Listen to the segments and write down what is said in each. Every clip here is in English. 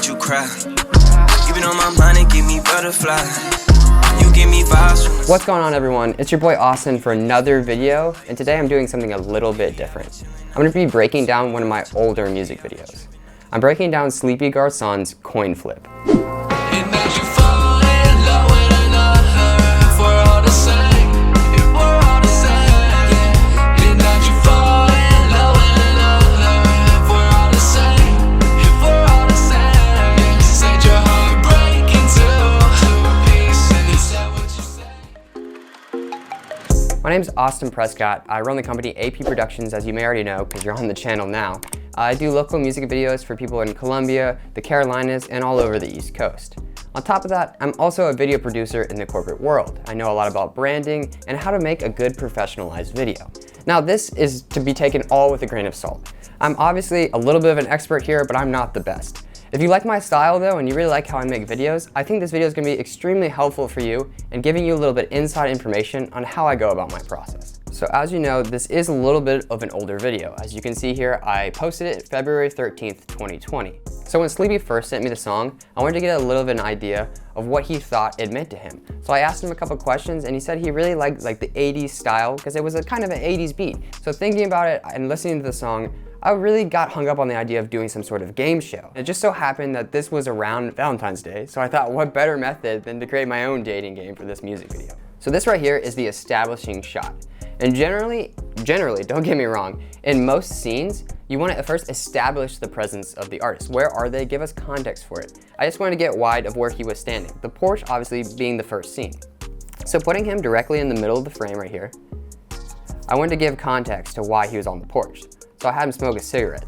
you cry. You been on my mind and give me butterflies. You give me vibes. What's going on, everyone? It's your boy Austin for another video, and today I'm doing something a little bit different. I'm going to be breaking down one of my older music videos. I'm breaking down Sleepygarçon's Coin Flip. My name is Austin Prescott. I run the company AP Productions, as you may already know because you're on the channel now. I do local music videos for people in Colombia, the Carolinas, and all over the East Coast. On top of that, I'm also a video producer in the corporate world. I know a lot about branding and how to make a good professionalized video. Now, this is to be taken all with a grain of salt. I'm obviously a little bit of an expert here, but I'm not the best. If you like my style though, and you really like how I make videos, I think this video is going to be extremely helpful for you and giving you a little bit inside information on how I go about my process. So as you know, this is a little bit of an older video. As you can see here, I posted it February 13th, 2020. So when Sleepy first sent me the song, I wanted to get a little bit of an idea of what he thought it meant to him. So I asked him a couple questions and he said he really liked the 80s style because it was a kind of an 80s beat. So thinking about it and listening to the song, I really got hung up on the idea of doing some sort of game show. It just so happened that this was around Valentine's Day, so I thought what better method than to create my own dating game for this music video. So this right here is the establishing shot. And generally, don't get me wrong, in most scenes, you want to first establish the presence of the artist. Where are they? Give us context for it. I just wanted to get wide of where he was standing. The porch obviously being the first scene. So putting him directly in the middle of the frame right here, I wanted to give context to why he was on the porch. So I had him smoke a cigarette.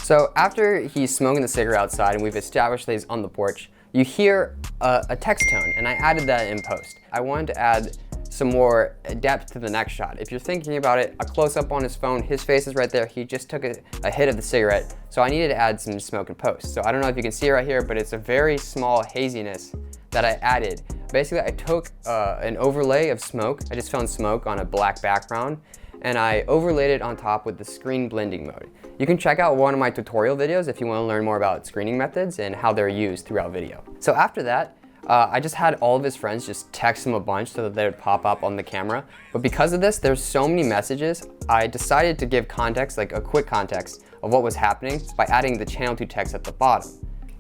So after he's smoking the cigarette outside and we've established that he's on the porch, you hear a text tone, and I added that in post. I wanted to add some more depth to the next shot. If you're thinking about it, a close-up on his phone, his face is right there. He just took a hit of the cigarette, so I needed to add some smoke in post. So I don't know if you can see it right here, but it's a very small haziness that I added. Basically, I took an overlay of smoke. I just found smoke on a black background, and I overlaid it on top with the screen blending mode. You can check out one of my tutorial videos if you want to learn more about screening methods and how they're used throughout video. So after that, I just had all of his friends just text him a bunch so that they would pop up on the camera. But because of this, there's so many messages, I decided to give context, like a quick context of what was happening by adding the channel 2 text at the bottom.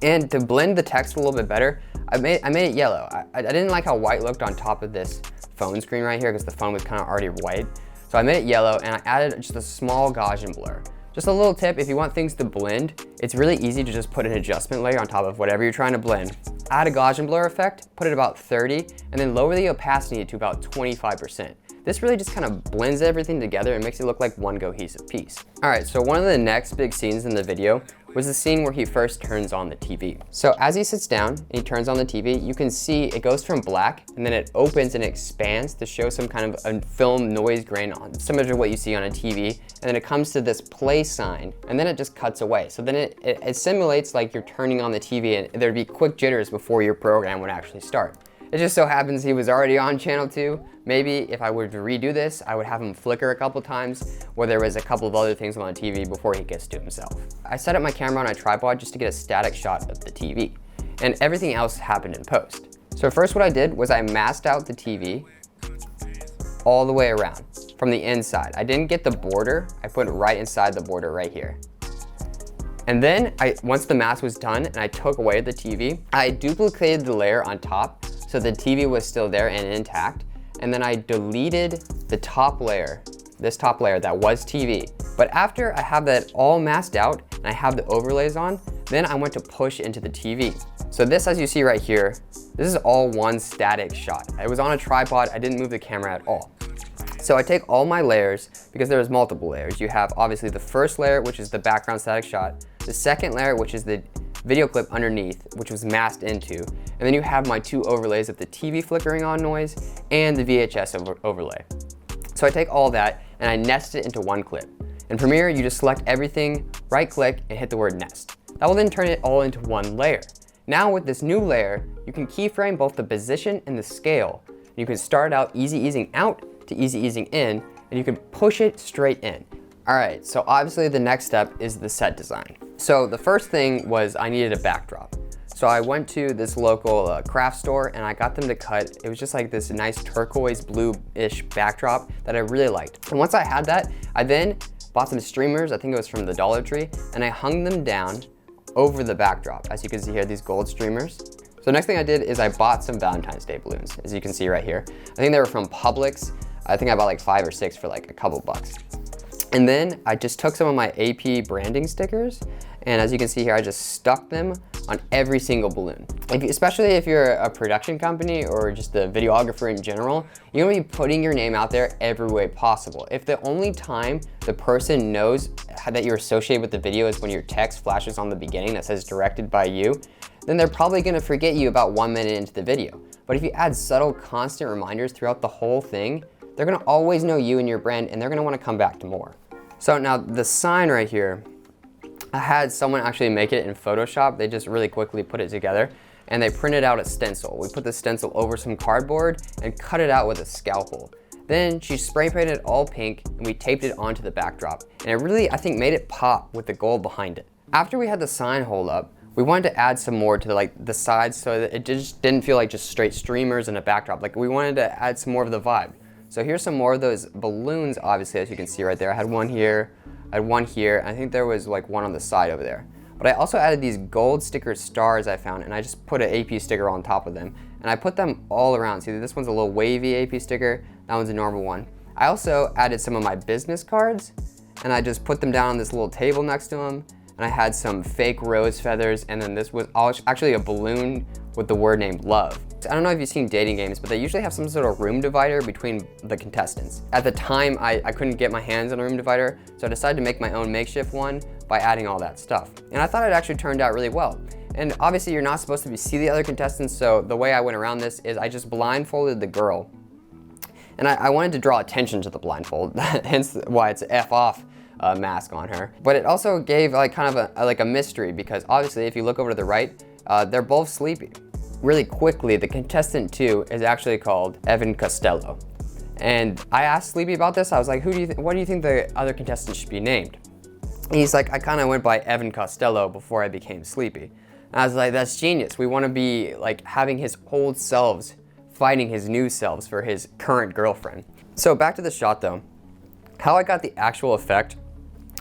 And to blend the text a little bit better, I made it yellow. I didn't like how white looked on top of this phone screen right here because the phone was kind of already white. So I made it yellow and I added just a small Gaussian blur. Just a little tip, if you want things to blend, it's really easy to just put an adjustment layer on top of whatever you're trying to blend. Add a Gaussian blur effect, put it about 30, and then lower the opacity to about 25%. This really just kind of blends everything together and makes it look like one cohesive piece. All right, so one of the next big scenes in the video was the scene where he first turns on the TV. So as he sits down and he turns on the TV, you can see it goes from black and then it opens and expands to show some kind of a film noise grain on, similar to what you see on a TV. And then it comes to this play sign and then it just cuts away. So then it simulates like you're turning on the TV and there'd be quick jitters before your program would actually start. It just so happens he was already on channel 2. Maybe if I were to redo this, I would have him flicker a couple times, or there was a couple of other things on the TV before he gets to himself. I set up my camera on a tripod just to get a static shot of the TV, and everything else happened in post. So first what I did was I masked out the TV all the way around from the inside. I didn't get the border, I put it right inside the border right here. And then once the mask was done and I took away the TV, I duplicated the layer on top so the TV was still there and intact. And then I deleted the top layer, this top layer that was TV. But after I have that all masked out and I have the overlays on, then I went to push into the TV. So this, as you see right here, this is all one static shot. It was on a tripod, I didn't move the camera at all. So I take all my layers, because there's multiple layers. You have obviously the first layer, which is the background static shot, the second layer, which is the video clip underneath, which was masked into, and then you have my two overlays of the TV flickering on noise and the VHS overlay. So I take all that and I nest it into one clip. In Premiere, you just select everything, right click, and hit the word nest. That will then turn it all into one layer. Now with this new layer, you can keyframe both the position and the scale. You can start out easy easing out to easy easing in, and you can push it straight in. All right, so obviously the next step is the set design. So the first thing was I needed a backdrop. So I went to this local craft store and I got them to cut, it was just like this nice turquoise blue-ish backdrop that I really liked. And once I had that, I then bought some streamers, I think it was from the Dollar Tree, and I hung them down over the backdrop. As you can see here, these gold streamers. So next thing I did is I bought some Valentine's Day balloons, as you can see right here. I think they were from Publix. I think I bought like 5 or 6 for like a couple bucks. And then I just took some of my AP branding stickers, and as you can see here, I just stuck them on every single balloon. Especially if you're a production company or just a videographer in general, you're gonna be putting your name out there every way possible. If the only time the person knows that you're associated with the video is when your text flashes on the beginning that says directed by you, then they're probably gonna forget you about 1 minute into the video. But if you add subtle, constant reminders throughout the whole thing, they're gonna always know you and your brand, and they're gonna wanna come back to more. So now the sign right here, I had someone actually make it in Photoshop. They just really quickly put it together and they printed out a stencil. We put the stencil over some cardboard and cut it out with a scalpel. Then she spray painted it all pink and we taped it onto the backdrop. And it really, I think, made it pop with the gold behind it. After we had the sign hold up, we wanted to add some more to the sides so that it just didn't feel like just straight streamers and a backdrop. Like we wanted to add some more of the vibe. So here's some more of those balloons, obviously, as you can see right there. I had one here, I had one here, and I think there was like one on the side over there. But I also added these gold sticker stars I found, and I just put an AP sticker on top of them. And I put them all around. See, this one's a little wavy AP sticker, that one's a normal one. I also added some of my business cards, and I just put them down on this little table next to them. And I had some fake rose feathers, and then this was actually a balloon with the word named love. I don't know if you've seen dating games, but they usually have some sort of room divider between the contestants. At the time, I couldn't get my hands on a room divider, so I decided to make my own makeshift one by adding all that stuff. And I thought it actually turned out really well. And obviously you're not supposed to see the other contestants, so the way I went around this is I just blindfolded the girl. And I wanted to draw attention to the blindfold, hence why it's F off mask on her. But it also gave like kind of a mystery, because obviously if you look over to the right, they're both sleepy. Really quickly, the contestant 2 is actually called Evan Costello. And I asked Sleepy about this. I was like, what do you think the other contestant should be named? And he's like, I kind of went by Evan Costello before I became Sleepy. And I was like, that's genius. We want to be like having his old selves fighting his new selves for his current girlfriend. So back to the shot though. How I got the actual effect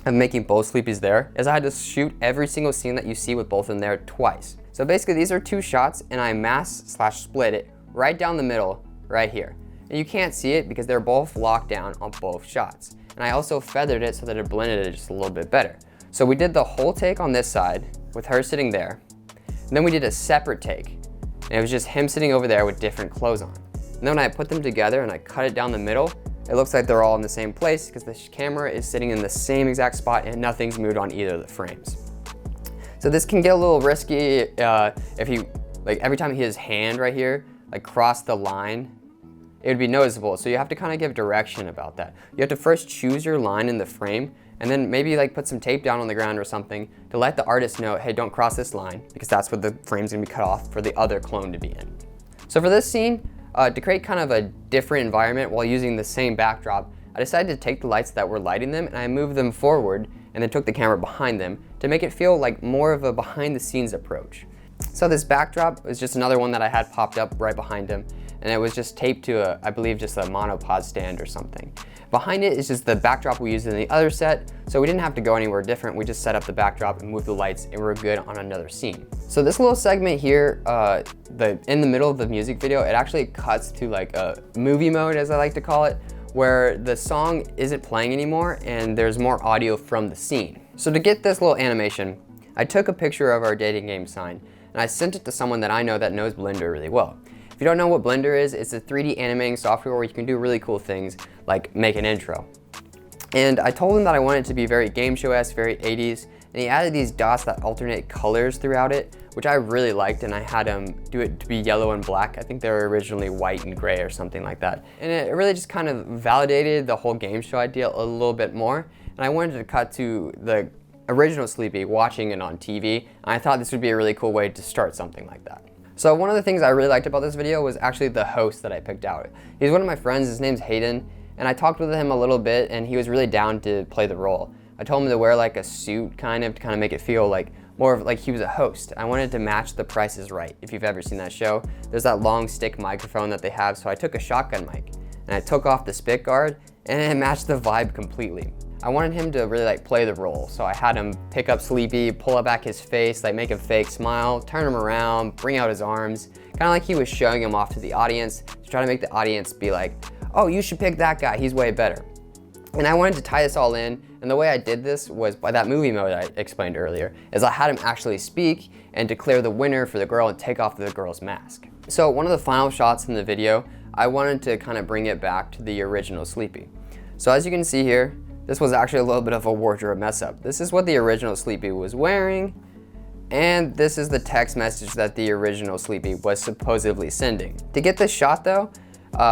of making both Sleepies there is I had to shoot every single scene that you see with both of them there twice. So basically these are 2 shots and I mask/split it right down the middle right here. And you can't see it because they're both locked down on both shots. And I also feathered it so that it blended it just a little bit better. So we did the whole take on this side with her sitting there. And then we did a separate take. And it was just him sitting over there with different clothes on. And then when I put them together and I cut it down the middle, it looks like they're all in the same place because the camera is sitting in the same exact spot and nothing's moved on either of the frames. So this can get a little risky if he, like every time his hand right here, like crossed the line, it would be noticeable. So you have to kind of give direction about that. You have to first choose your line in the frame and then maybe like put some tape down on the ground or something to let the artist know, hey, don't cross this line, because that's what the frame's gonna be cut off for the other clone to be in. So for this scene, to create kind of a different environment while using the same backdrop, I decided to take the lights that were lighting them and I moved them forward and then took the camera behind them to make it feel like more of a behind the scenes approach. So this backdrop was just another one that I had popped up right behind him, and it was just taped to I believe just a monopod stand or something. Behind it is just the backdrop we used in the other set, so we didn't have to go anywhere different. We just set up the backdrop and moved the lights and we're good on another scene. So this little segment here, in the middle of the music video, it actually cuts to like a movie mode, as I like to call it, where the song isn't playing anymore and there's more audio from the scene. So to get this little animation, I took a picture of our dating game sign and I sent it to someone that I know that knows Blender really well. If you don't know what Blender is, it's a 3D animating software where you can do really cool things like make an intro. And I told him that I wanted it to be very game show-esque, very 80s, and he added these dots that alternate colors throughout it, which I really liked, and I had him do it to be yellow and black. I think they were originally white and gray or something like that. And it really just kind of validated the whole game show idea a little bit more. And I wanted to cut to the original Sleepy watching it on TV, and I thought this would be a really cool way to start something like that. So one of the things I really liked about this video was actually the host that I picked out. He's one of my friends, his name's Hayden, and I talked with him a little bit and he was really down to play the role. I told him to wear like a suit to kind of make it feel like more of like he was a host. I wanted to match The Price is Right. If you've ever seen that show, there's that long stick microphone that they have, so I took a shotgun mic and I took off the spit guard and it matched the vibe completely. I wanted him to really like play the role, so I had him pick up Sleepy, pull back his face, like make a fake smile, turn him around, bring out his arms, kind of like he was showing him off to the audience to try to make the audience be like, oh, you should pick that guy, he's way better. And I wanted to tie this all in, and the way I did this was by that movie mode I explained earlier, is I had him actually speak and declare the winner for the girl and take off the girl's mask. So one of the final shots in the video, I wanted to kind of bring it back to the original Sleepy. So as you can see here, this was actually a little bit of a wardrobe mess up. This is what the original Sleepy was wearing, and this is the text message that the original Sleepy was supposedly sending. To get this shot though,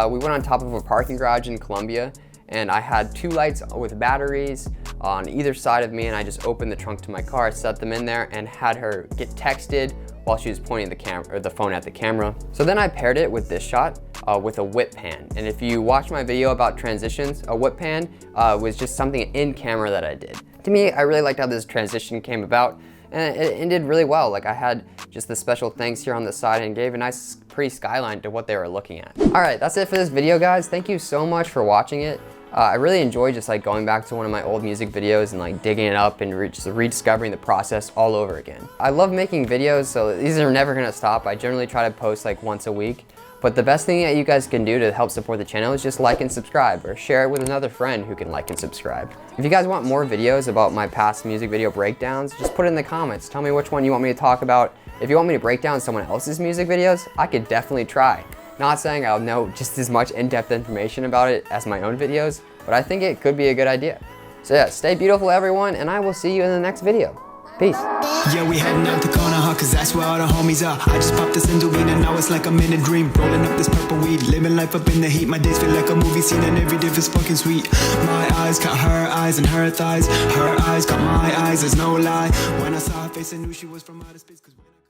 we went on top of a parking garage in Colombia, and I had 2 lights with batteries on either side of me, and I just opened the trunk to my car, set them in there, and had her get texted while she was pointing the phone at the camera. So then I paired it with this shot with a whip pan. And if you watch my video about transitions, a whip pan was just something in camera that I did. To me, I really liked how this transition came about, and it ended really well. Like I had just the special thanks here on the side and gave a nice pretty skyline to what they were looking at. All right, that's it for this video, guys. Thank you so much for watching it. I really enjoy just like going back to one of my old music videos and like digging it up and just rediscovering the process all over again. I love making videos, so these are never gonna stop. I generally try to post like once a week, but the best thing that you guys can do to help support the channel is just like and subscribe, or share it with another friend who can like and subscribe. If you guys want more videos about my past music video breakdowns, just put it in the comments. Tell me which one you want me to talk about. If you want me to break down someone else's music videos, I could definitely try. Not saying I'll know just as much in-depth information about it as my own videos, but I think it could be a good idea. So yeah, stay beautiful everyone, and I will see you in the next video. Peace. Yeah, we heading out the corner, huh, cause that's where all the homies are. I just popped this into weed and now it's like I'm in a dream. Rolling up this purple weed, living life up in the heat. My days feel like a movie scene and every day feels fucking sweet. My eyes got her eyes and her thighs. Her eyes got my eyes, there's no lie. When I saw her face I knew she was from outer space, 'cause when I